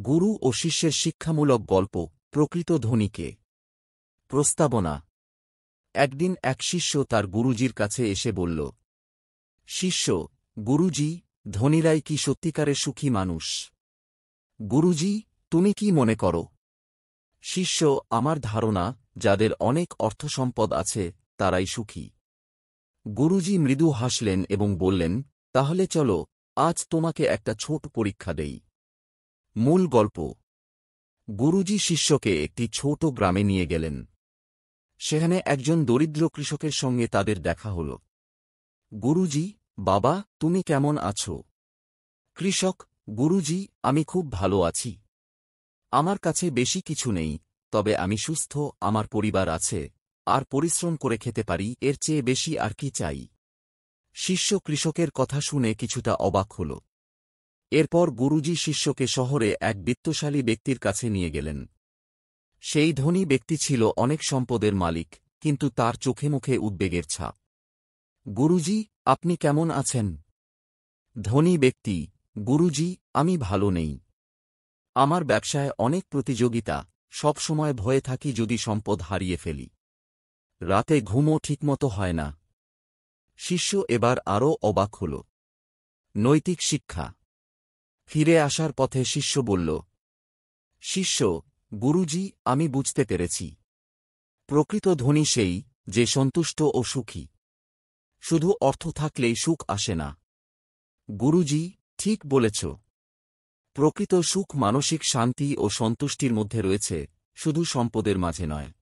গুরু ও শিষ্যের শিক্ষামূলক গল্প। প্রকৃত ধনীকে। প্রস্তাবনা। একদিন এক শিষ্য তার গুরুজির কাছে এসে বলল, শিষ্য, গুরুজি, ধনীরাই কি সত্যিকারের সুখী মানুষ? গুরুজি, তুমি কি মনে করো? শিষ্য, আমার ধারণা, যাদের অনেক অর্থসম্পদ আছে তারাই সুখী। গুরুজি মৃদু হাসলেন এবং বললেন, তাহলে চলো, আজ তোমাকে একটা ছোট পরীক্ষা দেই। মূল গল্প। গুরুজি শিষ্যকে একটি ছোট গ্রামে নিয়ে গেলেন। সেখানে একজন দরিদ্র কৃষকের সঙ্গে তাদের দেখা হল। গুরুজি, বাবা, তুমি কেমন আছো? কৃষক, গুরুজি, আমি খুব ভালো আছি। আমার কাছে বেশি কিছু নেই, তবে আমি সুস্থ, আমার পরিবার আছে, আর পরিশ্রম করে খেতে পারি, এর চেয়ে বেশি আর কি চাই? শিষ্য কৃষকের কথা শুনে কিছুটা অবাক হল। এরপর গুরুজি শিষ্যকে শহরে এক বিত্তশালী ব্যক্তির কাছে নিয়ে গেলেন। সেই ধনী ব্যক্তি ছিল অনেক সম্পদের মালিক, কিন্তু তার চোখে মুখে উদ্বেগের ছাপ। গুরুজি, আপনি কেমন আছেন? ধনী ব্যক্তি, গুরুজি, আমি ভালো নেই। আমার ব্যবসায় অনেক প্রতিযোগিতা, সব সময় ভয়ে থাকি যদি সম্পদ হারিয়ে ফেলি। রাতে ঘুমও ঠিকমতো হয় না। শিষ্য এবার আরও অবাক হল। নৈতিক শিক্ষা। ফিরে আসার পথে শিষ্য বলল, শিষ্য, গুরুজি, আমি বুঝতে পেরেছি। প্রকৃত ধনী সেই, যে সন্তুষ্ট ও সুখী। শুধু অর্থ থাকলেই সুখ আসে না। গুরুজি, ঠিক বলেছ। প্রকৃত সুখ মানসিক শান্তি ও সন্তুষ্টির মধ্যে রয়েছে, শুধু সম্পদের মাঝে নয়।